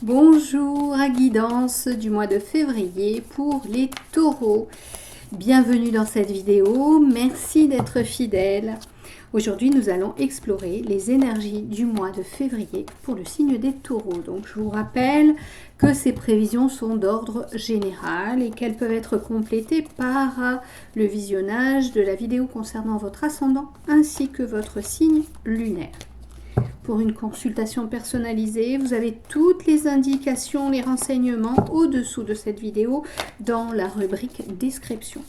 Bonjour à guidance du mois de février pour les taureaux. Bienvenue dans cette vidéo, merci d'être fidèle. Aujourd'hui, nous allons explorer les énergies du mois de février pour le signe des taureaux. Donc, je vous rappelle que ces prévisions sont d'ordre général et qu'elles peuvent être complétées par le visionnage de la vidéo concernant votre ascendant ainsi que votre signe lunaire. Pour une consultation personnalisée, vous avez toutes les indications, les renseignements au-dessous de cette vidéo dans la rubrique description.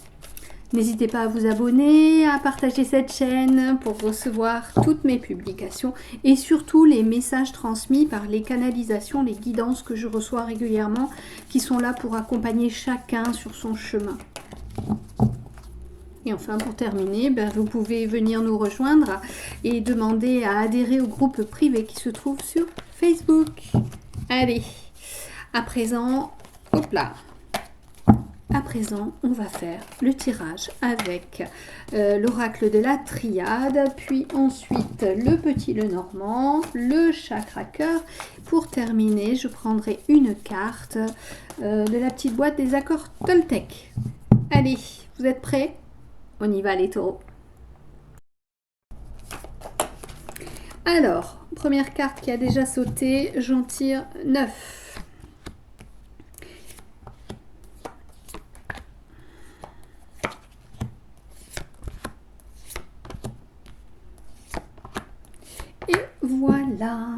N'hésitez pas à vous abonner, à partager cette chaîne pour recevoir toutes mes publications et surtout les messages transmis par les canalisations, les guidances que je reçois régulièrement qui sont là pour accompagner chacun sur son chemin. Et enfin, pour terminer, vous pouvez venir nous rejoindre et demander à adhérer au groupe privé qui se trouve sur Facebook. Allez, à présent, hop là. À présent, on va faire le tirage avec l'oracle de la triade, puis ensuite le petit Lenormand, le chakra cœur. Pour terminer, je prendrai une carte de la petite boîte des accords Toltec. Allez, vous êtes prêts ? On y va les taureaux. Alors, première carte qui a déjà sauté, j'en tire 9. Et voilà.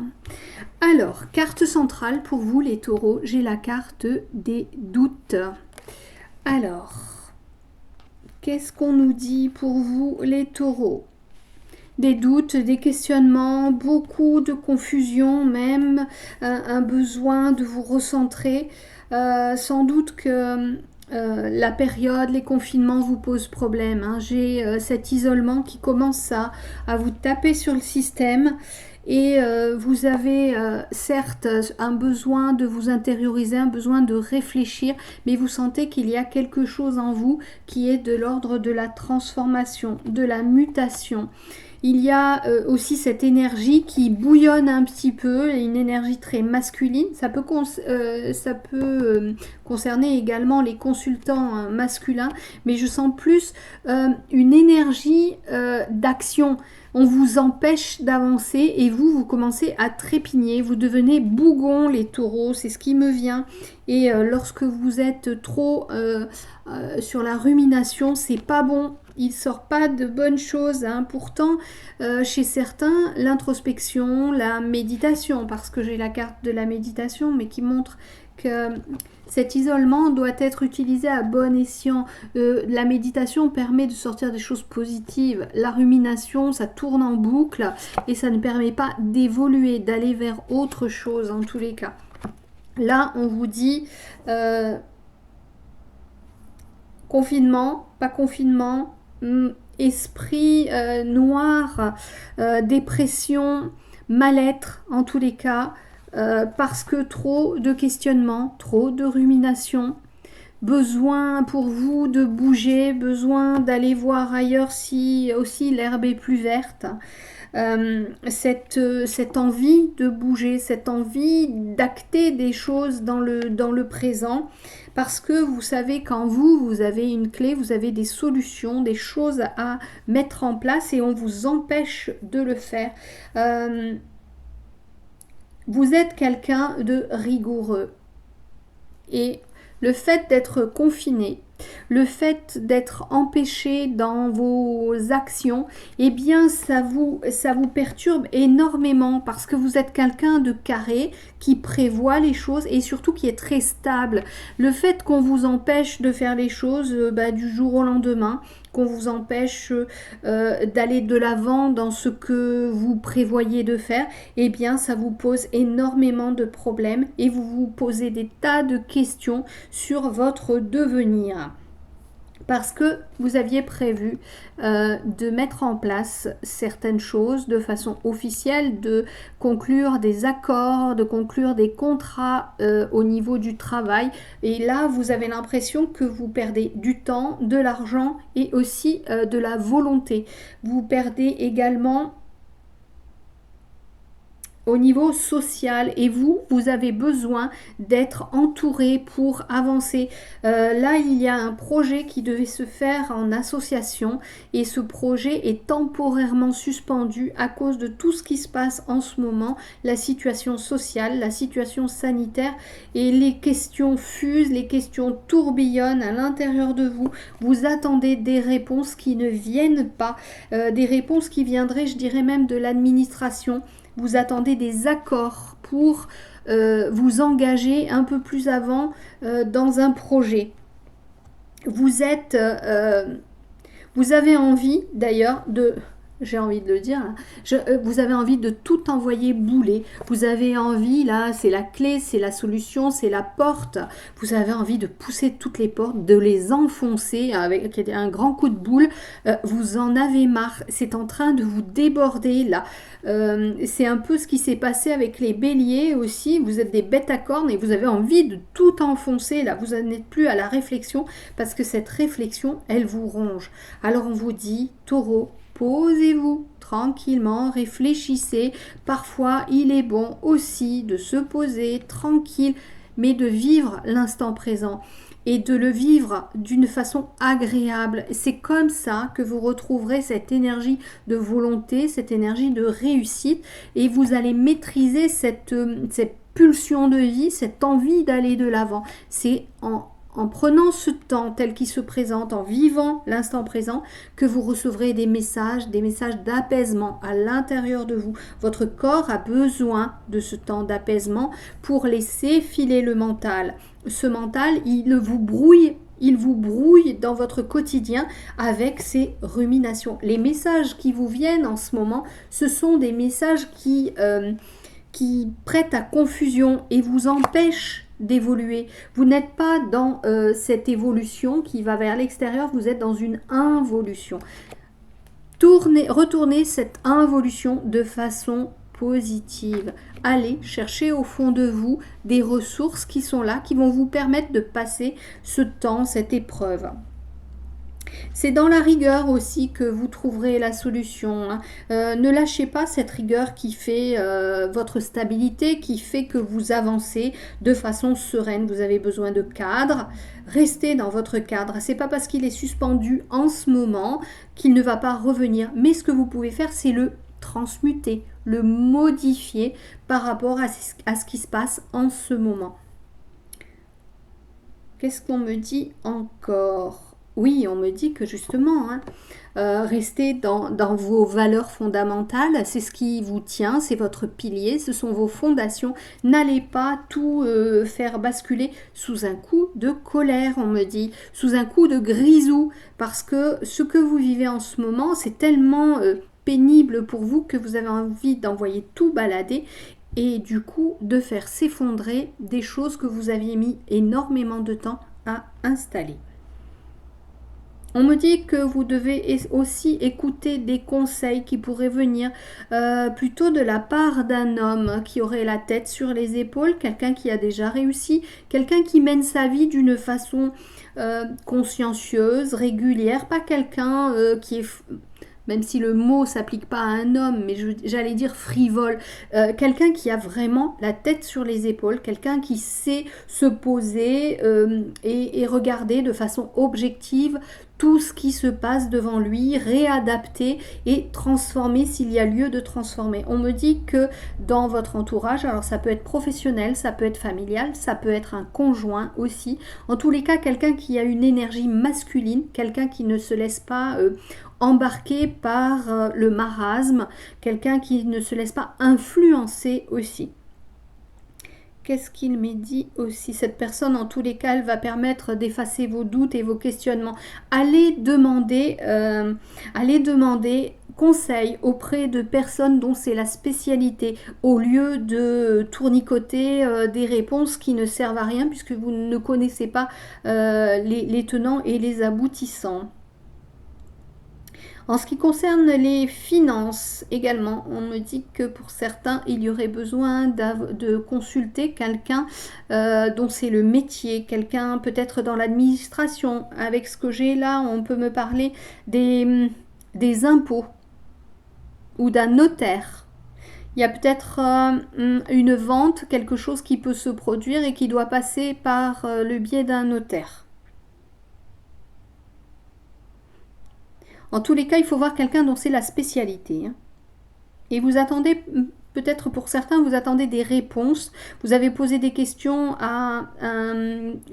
Alors, carte centrale pour vous les taureaux, j'ai la carte des doutes. Alors, qu'est-ce qu'on nous dit pour vous les taureaux? Des doutes, des questionnements, beaucoup de confusion même, un besoin de vous recentrer. Sans doute que la période, les confinements vous posent problème. Hein. J'ai cet isolement qui commence à vous taper sur le système. Et vous avez certes un besoin de vous intérioriser, un besoin de réfléchir, mais vous sentez qu'il y a quelque chose en vous qui est de l'ordre de la transformation, de la mutation. Il y a aussi cette énergie qui bouillonne un petit peu, une énergie très masculine. Ça peut concerner également les consultants masculins, mais je sens plus une énergie d'action. On vous empêche d'avancer et vous commencez à trépigner. Vous devenez bougon les taureaux, c'est ce qui me vient. Et lorsque vous êtes trop sur la rumination, c'est pas bon. Il ne sort pas de bonnes choses. Hein. Pourtant, chez certains, l'introspection, la méditation, parce que j'ai la carte de la méditation, mais qui montre que cet isolement doit être utilisé à bon escient. La méditation permet de sortir des choses positives. La rumination, ça tourne en boucle et ça ne permet pas d'évoluer, d'aller vers autre chose en tous les cas. Là, on vous dit confinement, pas confinement, esprit noir, dépression, mal-être en tous les cas, parce que trop de questionnements, trop de rumination, besoin pour vous de bouger, besoin d'aller voir ailleurs si aussi l'herbe est plus verte. Cette envie de bouger, cette envie d'acter des choses dans le présent, parce que vous savez qu'en vous avez une clé, vous avez des solutions, des choses à mettre en place et on vous empêche de le faire. Vous êtes quelqu'un de rigoureux et le fait d'être confiné, le fait d'être empêché dans vos actions, eh bien ça vous perturbe énormément parce que vous êtes quelqu'un de carré qui prévoit les choses et surtout qui est très stable. Le fait qu'on vous empêche de faire les choses du jour au lendemain, qu'on vous empêche d'aller de l'avant dans ce que vous prévoyez de faire, eh bien ça vous pose énormément de problèmes et vous vous posez des tas de questions sur votre devenir. Parce que vous aviez prévu de mettre en place certaines choses de façon officielle, de conclure des accords, de conclure des contrats au niveau du travail. Et là, vous avez l'impression que vous perdez du temps, de l'argent et aussi de la volonté. Vous perdez également au niveau social, et vous avez besoin d'être entouré pour avancer. Là, il y a un projet qui devait se faire en association et ce projet est temporairement suspendu à cause de tout ce qui se passe en ce moment, la situation sociale, la situation sanitaire, et les questions fusent, les questions tourbillonnent à l'intérieur de vous. Vous attendez des réponses qui ne viennent pas, des réponses qui viendraient, je dirais même, de l'administration. Vous attendez des accords pour vous engager un peu plus avant dans un projet. Vous avez envie d'ailleurs de, j'ai envie de le dire, vous avez envie de tout envoyer bouler. Vous avez envie, là, c'est la clé, c'est la solution, c'est la porte. Vous avez envie de pousser toutes les portes, de les enfoncer avec un grand coup de boule. Vous en avez marre. C'est en train de vous déborder, là. C'est un peu ce qui s'est passé avec les béliers aussi. Vous êtes des bêtes à cornes et vous avez envie de tout enfoncer, là. Vous n'êtes plus à la réflexion parce que cette réflexion, elle vous ronge. Alors on vous dit, taureau, posez-vous tranquillement, réfléchissez. Parfois, il est bon aussi de se poser tranquille, mais de vivre l'instant présent et de le vivre d'une façon agréable. C'est comme ça que vous retrouverez cette énergie de volonté, cette énergie de réussite et vous allez maîtriser cette pulsion de vie, cette envie d'aller de l'avant. C'est en prenant ce temps tel qu'il se présente, en vivant l'instant présent, que vous recevrez des messages d'apaisement à l'intérieur de vous. Votre corps a besoin de ce temps d'apaisement pour laisser filer le mental. Ce mental, il vous brouille dans votre quotidien avec ces ruminations. Les messages qui vous viennent en ce moment, ce sont des messages qui prêtent à confusion et vous empêchent d'évoluer. Vous n'êtes pas dans cette évolution qui va vers l'extérieur, vous êtes dans une involution. Retournez cette involution de façon positive. Allez chercher au fond de vous des ressources qui sont là, qui vont vous permettre de passer ce temps, cette épreuve. C'est dans la rigueur aussi que vous trouverez la solution. Ne lâchez pas cette rigueur qui fait votre stabilité, qui fait que vous avancez de façon sereine. Vous avez besoin de cadre. Restez dans votre cadre. C'est pas parce qu'il est suspendu en ce moment qu'il ne va pas revenir. Mais ce que vous pouvez faire, c'est le transmuter, le modifier par rapport à ce qui se passe en ce moment. Qu'est-ce qu'on me dit encore ? Oui, on me dit que justement, restez dans vos valeurs fondamentales, c'est ce qui vous tient, c'est votre pilier, ce sont vos fondations. N'allez pas tout faire basculer sous un coup de colère, on me dit, sous un coup de grisou, parce que ce que vous vivez en ce moment, c'est tellement pénible pour vous que vous avez envie d'envoyer tout balader et du coup de faire s'effondrer des choses que vous aviez mis énormément de temps à installer. On me dit que vous devez aussi écouter des conseils qui pourraient venir plutôt de la part d'un homme qui aurait la tête sur les épaules, quelqu'un qui a déjà réussi, quelqu'un qui mène sa vie d'une façon consciencieuse, régulière, pas quelqu'un qui est... même si le mot s'applique pas à un homme, mais j'allais dire frivole, quelqu'un qui a vraiment la tête sur les épaules, quelqu'un qui sait se poser et regarder de façon objective tout ce qui se passe devant lui, réadapter et transformer s'il y a lieu de transformer. On me dit que dans votre entourage, alors ça peut être professionnel, ça peut être familial, ça peut être un conjoint aussi, en tous les cas quelqu'un qui a une énergie masculine, quelqu'un qui ne se laisse pas embarqué par le marasme, quelqu'un qui ne se laisse pas influencer aussi. Qu'est-ce qu'il m'est dit aussi? Cette personne, en tous les cas, elle va permettre d'effacer vos doutes et vos questionnements. Allez demander conseil auprès de personnes dont c'est la spécialité, au lieu de tournicoter des réponses qui ne servent à rien puisque vous ne connaissez pas les tenants et les aboutissants. En ce qui concerne les finances également, on me dit que pour certains, il y aurait besoin de consulter quelqu'un dont c'est le métier, quelqu'un peut-être dans l'administration. Avec ce que j'ai là, on peut me parler des impôts ou d'un notaire. Il y a peut-être une vente, quelque chose qui peut se produire et qui doit passer par le biais d'un notaire. En tous les cas, il faut voir quelqu'un dont c'est la spécialité. Hein. Et vous attendez, peut-être pour certains, vous attendez des réponses. Vous avez posé des questions à,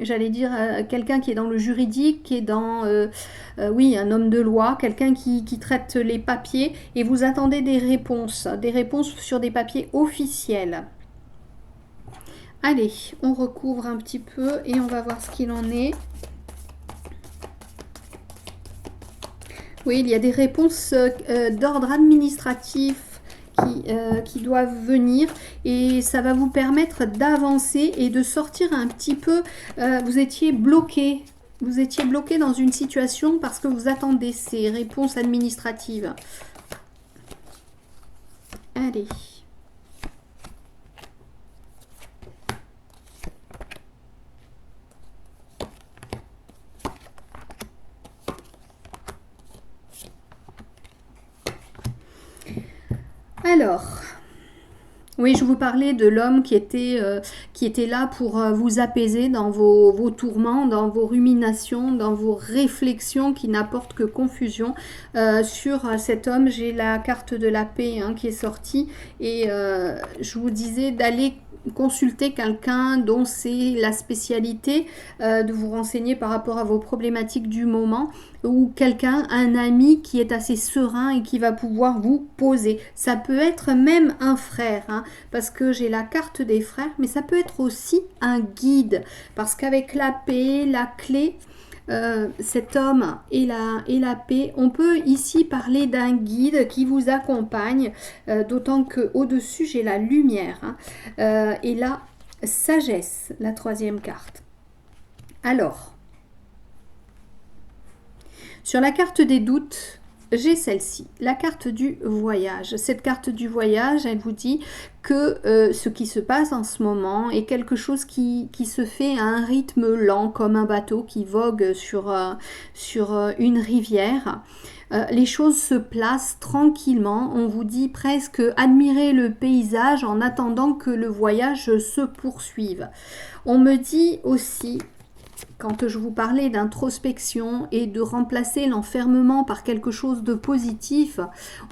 j'allais dire, quelqu'un qui est dans le juridique, qui est dans, oui, un homme de loi, quelqu'un qui traite les papiers, et vous attendez des réponses sur des papiers officiels. Allez, on recouvre un petit peu et on va voir ce qu'il en est. Oui, il y a des réponses d'ordre administratif qui doivent venir et ça va vous permettre d'avancer et de sortir un petit peu. Vous étiez bloqué. Vous étiez bloqué dans une situation parce que vous attendez ces réponses administratives. Allez. Alors, oui, je vous parlais de l'homme qui était là pour vous apaiser dans vos tourments, dans vos ruminations, dans vos réflexions qui n'apportent que confusion. Sur cet homme, j'ai la carte de la paix hein, qui est sortie et je vous disais d'aller consulter quelqu'un dont c'est la spécialité, de vous renseigner par rapport à vos problématiques du moment, ou quelqu'un, un ami qui est assez serein et qui va pouvoir vous poser. Ça peut être même un frère, hein, parce que j'ai la carte des frères, mais ça peut être aussi un guide, parce qu'avec la paix, la clé, cet homme et la paix, on peut ici parler d'un guide qui vous accompagne, d'autant que au-dessus j'ai la lumière hein, et la sagesse, la troisième carte. Alors, sur la carte des doutes, j'ai celle-ci, la carte du voyage. Cette carte du voyage, elle vous dit que ce qui se passe en ce moment est quelque chose qui se fait à un rythme lent, comme un bateau qui vogue sur une rivière. Les choses se placent tranquillement, on vous dit presque admirer le paysage en attendant que le voyage se poursuive. On me dit aussi, quand je vous parlais d'introspection et de remplacer l'enfermement par quelque chose de positif,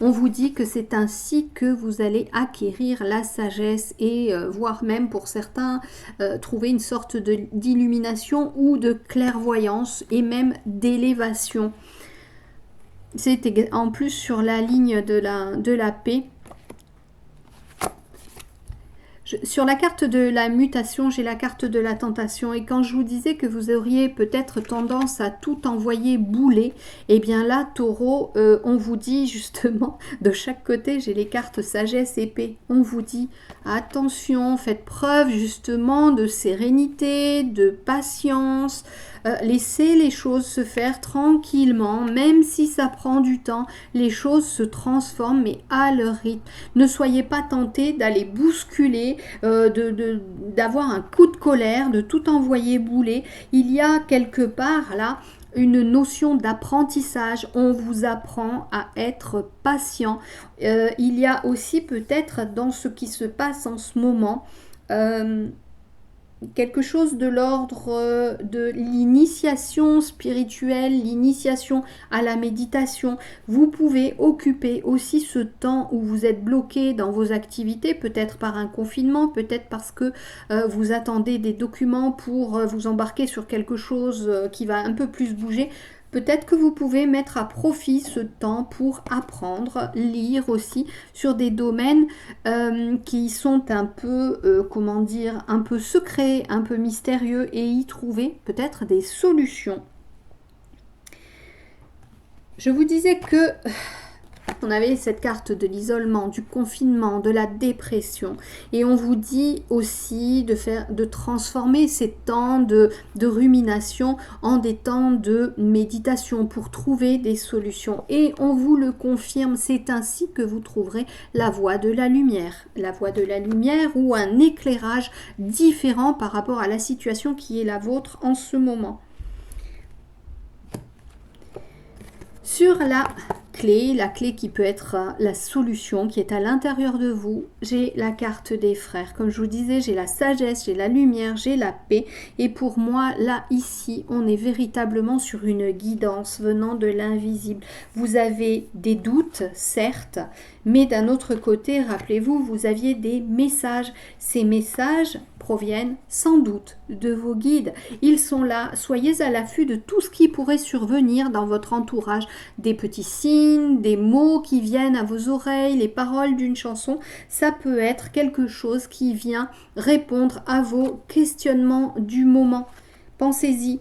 on vous dit que c'est ainsi que vous allez acquérir la sagesse et voire même pour certains trouver une sorte d'illumination ou de clairvoyance et même d'élévation. C'est en plus sur la ligne de la paix. Sur la carte de la mutation, j'ai la carte de la tentation. Et quand je vous disais que vous auriez peut-être tendance à tout envoyer bouler, eh bien là, taureau, on vous dit justement, de chaque côté, j'ai les cartes sagesse et paix. On vous dit, attention, faites preuve justement de sérénité, de patience. Laissez les choses se faire tranquillement, même si ça prend du temps, les choses se transforment, mais à leur rythme. Ne soyez pas tentés d'aller bousculer, d'avoir un coup de colère, de tout envoyer bouler. Il y a quelque part là une notion d'apprentissage. On vous apprend à être patient. Il y a aussi peut-être dans ce qui se passe en ce moment quelque chose de l'ordre de l'initiation spirituelle, l'initiation à la méditation. Vous pouvez occuper aussi ce temps où vous êtes bloqué dans vos activités, peut-être par un confinement, peut-être parce que vous attendez des documents pour vous embarquer sur quelque chose qui va un peu plus bouger. Peut-être que vous pouvez mettre à profit ce temps pour apprendre, lire aussi sur des domaines qui sont un peu, comment dire, un peu secrets, un peu mystérieux et y trouver peut-être des solutions. Je vous disais que on avait cette carte de l'isolement, du confinement, de la dépression. Et on vous dit aussi de transformer ces temps de rumination en des temps de méditation pour trouver des solutions. Et on vous le confirme, c'est ainsi que vous trouverez la voie de la lumière. La voie de la lumière ou un éclairage différent par rapport à la situation qui est la vôtre en ce moment. Sur la clé, la clé qui peut être la solution qui est à l'intérieur de vous. J'ai la carte des frères. Comme je vous disais, j'ai la sagesse, j'ai la lumière, j'ai la paix. Et pour moi, là, ici, on est véritablement sur une guidance venant de l'invisible. Vous avez des doutes, certes, mais d'un autre côté, rappelez-vous, vous aviez des messages. Ces messages proviennent sans doute de vos guides. Ils sont là, soyez à l'affût de tout ce qui pourrait survenir dans votre entourage, des petits signes, des mots qui viennent à vos oreilles, les paroles d'une chanson, ça peut être quelque chose qui vient répondre à vos questionnements du moment. Pensez-y.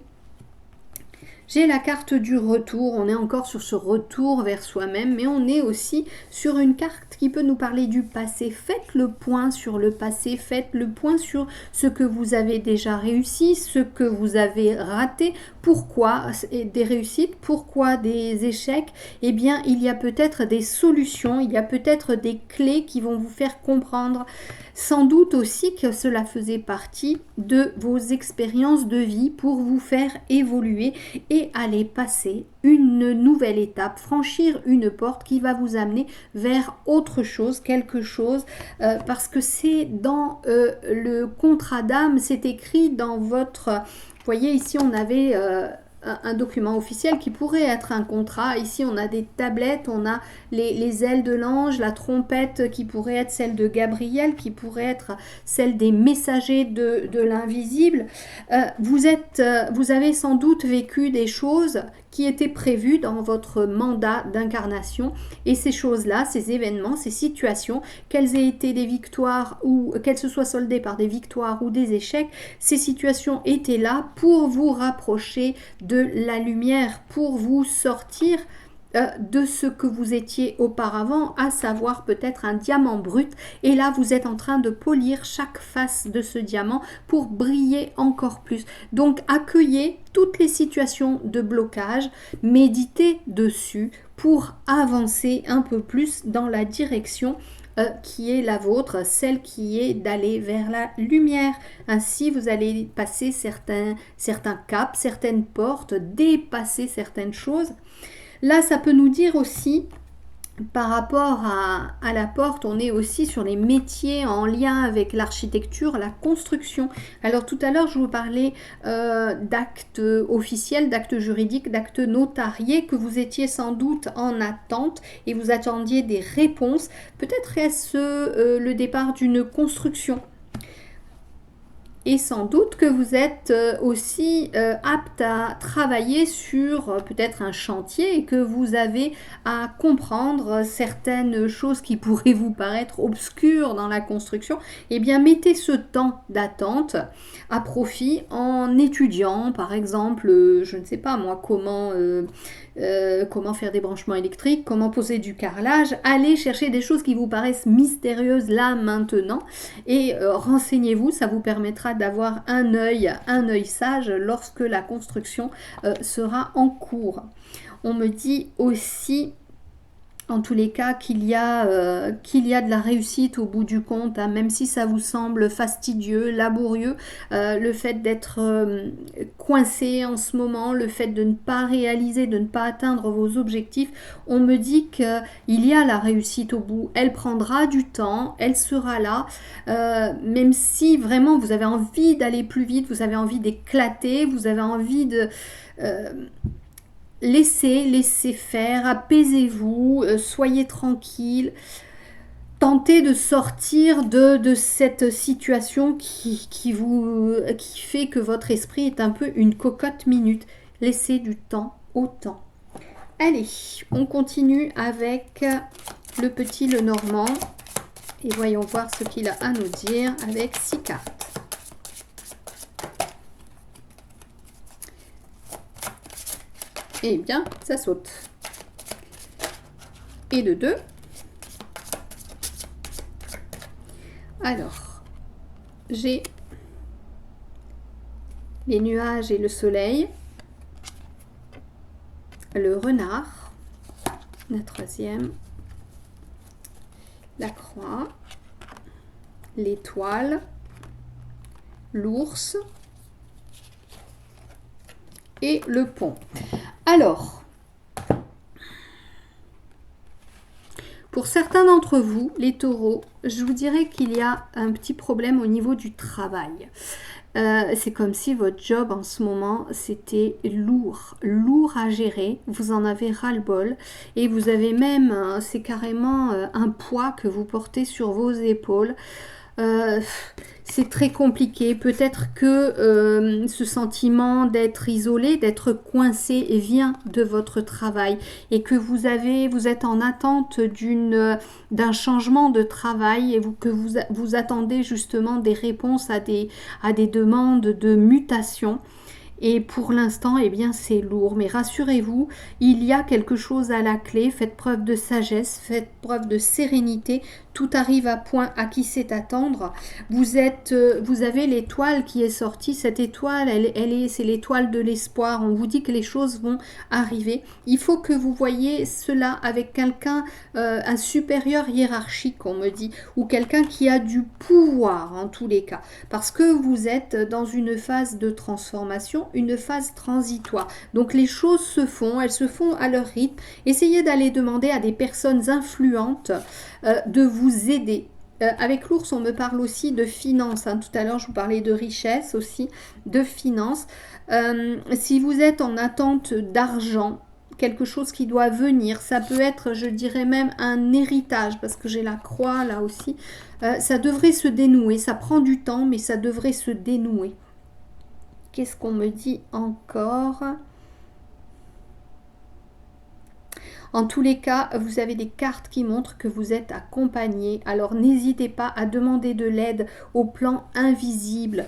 J'ai la carte du retour, on est encore sur ce retour vers soi-même, mais on est aussi sur une carte qui peut nous parler du passé. Faites le point sur le passé, faites le point sur ce que vous avez déjà réussi, ce que vous avez raté, pourquoi des réussites, pourquoi des échecs. Eh bien, il y a peut-être des solutions, il y a peut-être des clés qui vont vous faire comprendre. Sans doute aussi que cela faisait partie de vos expériences de vie pour vous faire évoluer et aller passer une nouvelle étape, franchir une porte qui va vous amener vers autre chose, quelque chose, parce que c'est dans le contrat d'âme, c'est écrit dans votre... Vous voyez, ici, on avait... un document officiel qui pourrait être un contrat. Ici, on a des tablettes, on a les ailes de l'ange, la trompette qui pourrait être celle de Gabriel, qui pourrait être celle des messagers de l'invisible. Vous avez sans doute vécu des choses qui étaient prévues dans votre mandat d'incarnation, et ces choses-là, ces événements, ces situations, qu'elles aient été des victoires ou qu'elles se soient soldées par des victoires ou des échecs, ces situations étaient là pour vous rapprocher de la lumière, pour vous sortir de ce que vous étiez auparavant, à savoir peut-être un diamant brut, et là vous êtes en train de polir chaque face de ce diamant pour briller encore plus. Donc accueillez toutes les situations de blocage, méditez dessus pour avancer un peu plus dans la direction qui est la vôtre, celle qui est d'aller vers la lumière. Ainsi, vous allez passer certains caps, certaines portes, dépasser certaines choses. Là, ça peut nous dire aussi, par rapport à la porte, on est aussi sur les métiers en lien avec l'architecture, la construction. Alors tout à l'heure, je vous parlais d'actes officiels, d'actes juridiques, d'actes notariés, que vous étiez sans doute en attente et vous attendiez des réponses. Peut-être est-ce le départ d'une construction. Et sans doute que vous êtes aussi apte à travailler sur peut-être un chantier et que vous avez à comprendre certaines choses qui pourraient vous paraître obscures dans la construction. Eh bien, mettez ce temps d'attente à profit en étudiant, par exemple, je ne sais pas moi, comment faire des branchements électriques, comment poser du carrelage. Allez chercher des choses qui vous paraissent mystérieuses là, maintenant, et renseignez-vous, ça vous permettra d'avoir un œil sage lorsque la construction sera en cours. On me dit aussi, en tous les cas, qu'il y a de la réussite au bout du compte, hein, même si ça vous semble fastidieux, laborieux, le fait d'être coincé en ce moment, le fait de ne pas réaliser, de ne pas atteindre vos objectifs, on me dit qu'il y a la réussite au bout. Elle prendra du temps, elle sera là, même si vraiment vous avez envie d'aller plus vite, vous avez envie d'éclater, vous avez envie de... Laissez faire, apaisez-vous, soyez tranquille, tentez de sortir de cette situation qui fait que votre esprit est un peu une cocotte minute. Laissez du temps au temps. Allez, on continue avec le petit Lenormand et voyons voir ce qu'il a à nous dire avec 6 cartes. Eh bien, ça saute. Et le 2. Alors, j'ai les nuages et le soleil, le renard, la 3e, la croix, l'étoile, l'ours et le pont. Alors, Pour certains d'entre vous, les taureaux, je vous dirais qu'il y a un petit problème au niveau du travail. C'est comme si votre job en ce moment, c'était lourd à gérer. Vous en avez ras-le-bol et vous avez même, c'est carrément un poids que vous portez sur vos épaules. C'est très compliqué. Peut-être que ce sentiment d'être isolé, d'être coincé vient de votre travail et que vous êtes en attente d'un changement de travail et que vous attendez justement des réponses à des demandes de mutation. Et pour l'instant, eh bien, c'est lourd. Mais rassurez-vous, il y a quelque chose à la clé. Faites preuve de sagesse, faites preuve de sérénité. Tout arrive à point à qui sait attendre. Vous avez l'étoile qui est sortie. Cette étoile, c'est l'étoile de l'espoir. On vous dit que les choses vont arriver. Il faut que vous voyez cela avec quelqu'un, un supérieur hiérarchique, on me dit, ou quelqu'un qui a du pouvoir en tous les cas. Parce que vous êtes dans une phase de transformation, une phase transitoire. Donc les choses se font, elles se font à leur rythme. Essayez d'aller demander à des personnes influentes de vous aider. Avec l'ours, on me parle aussi de finances. Tout à l'heure, je vous parlais de richesse aussi, de finances. Si vous êtes en attente d'argent, quelque chose qui doit venir, ça peut être, je dirais même, un héritage, parce que j'ai la croix là aussi. Ça devrait se dénouer. Ça prend du temps, mais ça devrait se dénouer. Qu'est-ce qu'on me dit encore ? En tous les cas, vous avez des cartes qui montrent que vous êtes accompagné. Alors n'hésitez pas à demander de l'aide au plan invisible.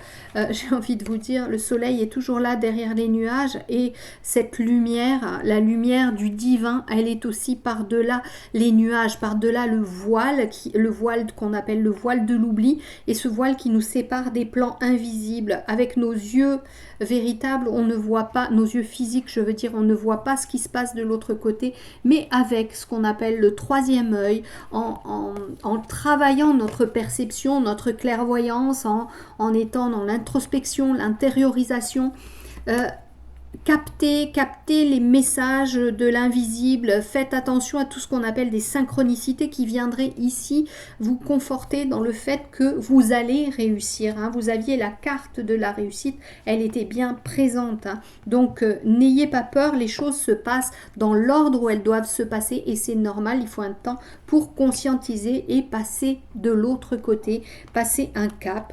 J'ai envie de vous dire, le soleil est toujours là derrière les nuages et cette lumière, la lumière du divin, elle est aussi par-delà les nuages, par-delà le voile qu'on appelle le voile de l'oubli et ce voile qui nous sépare des plans invisibles. Avec nos yeux véritables, on ne voit pas, nos yeux physiques, je veux dire, on ne voit pas ce qui se passe de l'autre côté, mais avec ce qu'on appelle le troisième œil, en travaillant notre perception, notre clairvoyance, en étant dans l'introspection, l'intériorisation, captez les messages de l'invisible, faites attention à tout ce qu'on appelle des synchronicités qui viendraient ici vous conforter dans le fait que vous allez réussir. Vous aviez la carte de la réussite, elle était bien présente. Donc n'ayez pas peur, les choses se passent dans l'ordre où elles doivent se passer et c'est normal, il faut un temps pour conscientiser et passer de l'autre côté, passer un cap.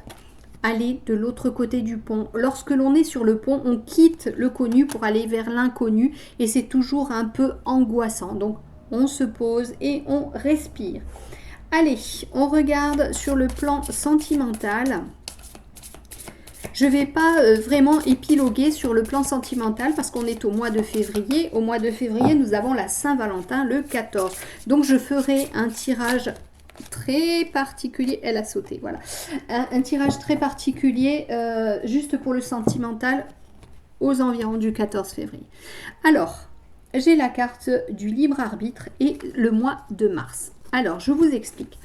Aller de l'autre côté du pont. Lorsque l'on est sur le pont, on quitte le connu pour aller vers l'inconnu et c'est toujours un peu angoissant. Donc, on se pose et on respire. Allez, on regarde sur le plan sentimental. Je ne vais pas vraiment épiloguer sur le plan sentimental parce qu'on est au mois de février. Au mois de février, nous avons la Saint-Valentin le 14. Donc, je ferai un tirage très particulier, elle a sauté, voilà, un tirage très particulier juste pour le sentimental aux environs du 14 février. Alors, j'ai la carte du libre arbitre et le mois de mars. Alors, je vous explique.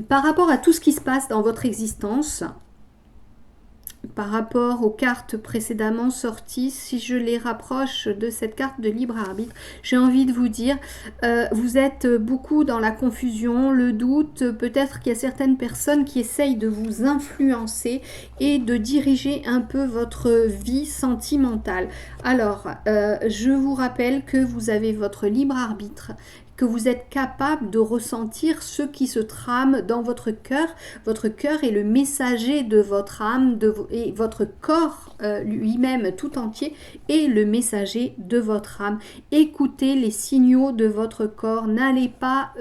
Par rapport à tout ce qui se passe dans votre existence, par rapport aux cartes précédemment sorties, si je les rapproche de cette carte de libre arbitre, j'ai envie de vous dire, vous êtes beaucoup dans la confusion, le doute, peut-être qu'il y a certaines personnes qui essayent de vous influencer et de diriger un peu votre vie sentimentale. Alors, je vous rappelle que vous avez votre libre arbitre, que vous êtes capable de ressentir ce qui se trame dans votre cœur. Votre cœur est le messager de votre âme et votre corps lui-même tout entier est le messager de votre âme. Écoutez les signaux de votre corps. N'allez pas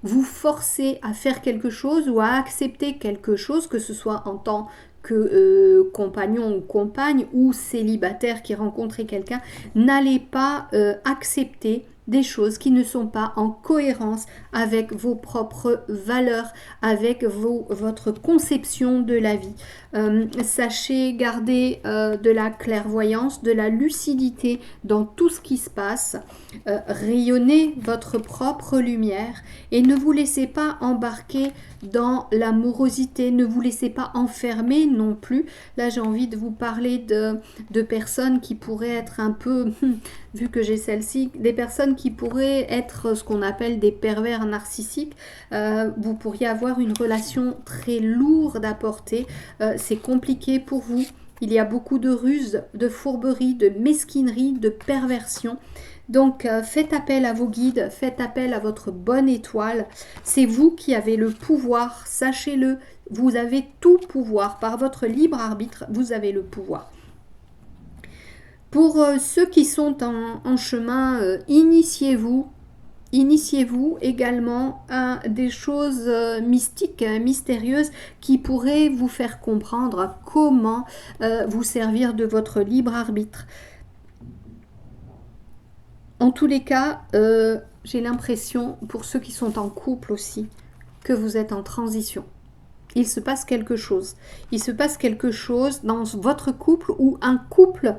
vous forcer à faire quelque chose ou à accepter quelque chose, que ce soit en tant que compagnon ou compagne ou célibataire qui rencontrait quelqu'un. N'allez pas accepter des choses qui ne sont pas en cohérence avec vos propres valeurs, avec votre conception de la vie. Sachez garder de la clairvoyance, de la lucidité dans tout ce qui se passe. Rayonnez votre propre lumière et ne vous laissez pas embarquer dans l'amorosité. Ne vous laissez pas enfermer non plus. Là, j'ai envie de vous parler de personnes qui pourraient être un peu, vu que j'ai celle-ci, des personnes qui pourraient être ce qu'on appelle des pervers narcissiques. Vous pourriez avoir une relation très lourde à porter. C'est compliqué pour vous. Il y a beaucoup de ruses, de fourberies, de mesquineries, de perversions. Donc, faites appel à vos guides, faites appel à votre bonne étoile. C'est vous qui avez le pouvoir, sachez-le. Vous avez tout pouvoir. Par votre libre arbitre, vous avez le pouvoir. Pour ceux qui sont en chemin, initiez-vous. Initiez-vous également à des choses mystiques, mystérieuses qui pourraient vous faire comprendre comment vous servir de votre libre arbitre. En tous les cas, j'ai l'impression, pour ceux qui sont en couple aussi, que vous êtes en transition. Il se passe quelque chose. Il se passe quelque chose dans votre couple ou un couple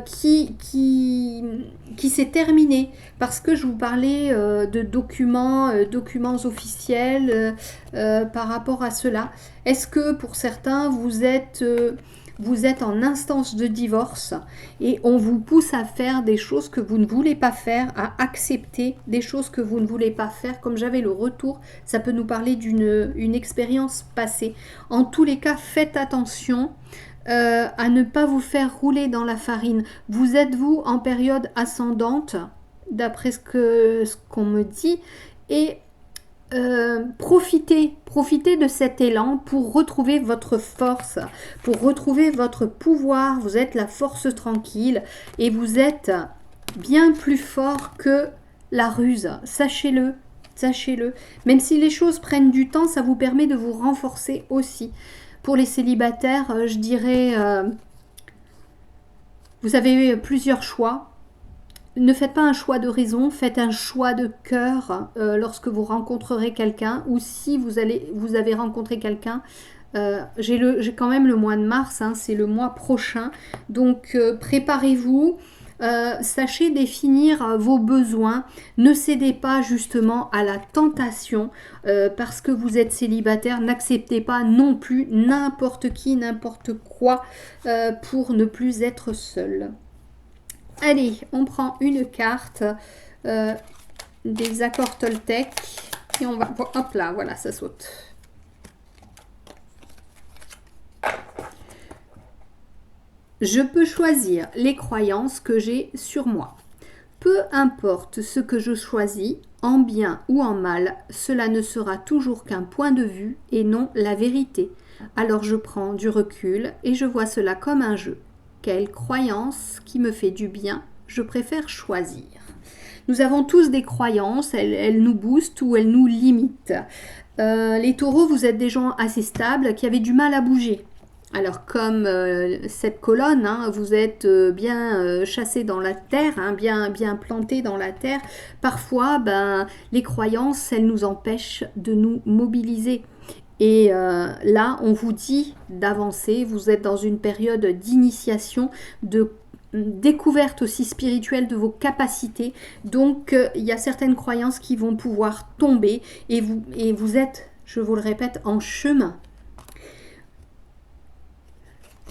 qui s'est terminé. Parce que je vous parlais de documents officiels par rapport à cela. Est-ce que pour certains, vous êtes en instance de divorce et on vous pousse à faire des choses que vous ne voulez pas faire, à accepter des choses que vous ne voulez pas faire. Comme j'avais le retour, ça peut nous parler d'une expérience passée. En tous les cas, faites attention à ne pas vous faire rouler dans la farine. Vous êtes-vous en période ascendante, d'après ce qu'on me dit, et profitez de cet élan pour retrouver votre force, pour retrouver votre pouvoir. Vous êtes la force tranquille et vous êtes bien plus fort que la ruse. Sachez-le, sachez-le. Même si les choses prennent du temps, ça vous permet de vous renforcer aussi. Pour les célibataires, je dirais, vous avez plusieurs choix. Ne faites pas un choix de raison, faites un choix de cœur lorsque vous rencontrerez quelqu'un ou si vous avez rencontré quelqu'un. J'ai quand même le mois de mars, hein, c'est le mois prochain. Donc préparez-vous, sachez définir vos besoins. Ne cédez pas justement à la tentation parce que vous êtes célibataire. N'acceptez pas non plus n'importe qui, n'importe quoi pour ne plus être seul. Allez, on prend une carte des accords Toltec et on va... Hop là, voilà, ça saute. Je peux choisir les croyances que j'ai sur moi. Peu importe ce que je choisis, en bien ou en mal, cela ne sera toujours qu'un point de vue et non la vérité. Alors je prends du recul et je vois cela comme un jeu. Quelle croyance qui me fait du bien, je préfère choisir. Nous avons tous des croyances, elles nous boostent ou elles nous limitent. Les taureaux, vous êtes des gens assez stables qui avaient du mal à bouger. Alors comme cette colonne, hein, vous êtes bien chassé dans la terre, hein, bien planté dans la terre. Parfois, les croyances, elles nous empêchent de nous mobiliser. Et là, on vous dit d'avancer, vous êtes dans une période d'initiation, de découverte aussi spirituelle de vos capacités. Donc, il y a certaines croyances qui vont pouvoir tomber et vous êtes, je vous le répète, en chemin.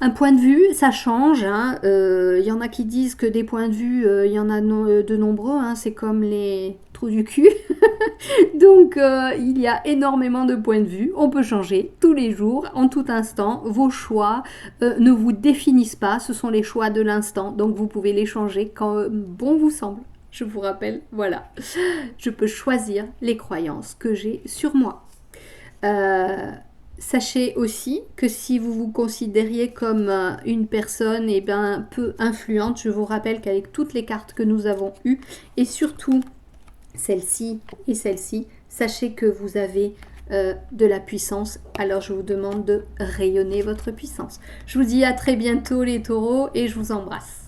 Un point de vue, ça change. Hein. Y en a qui disent que des points de vue, il y en a de nombreux. Hein. C'est comme les trous du cul. Donc, il y a énormément de points de vue. On peut changer tous les jours, en tout instant. Vos choix ne vous définissent pas. Ce sont les choix de l'instant. Donc, vous pouvez les changer quand bon vous semble. Je vous rappelle, voilà. Je peux choisir les croyances que j'ai sur moi. Sachez aussi que si vous vous considériez comme une personne peu influente, je vous rappelle qu'avec toutes les cartes que nous avons eues, et surtout celle-ci et celle-ci, sachez que vous avez de la puissance. Alors je vous demande de rayonner votre puissance. Je vous dis à très bientôt les taureaux et je vous embrasse.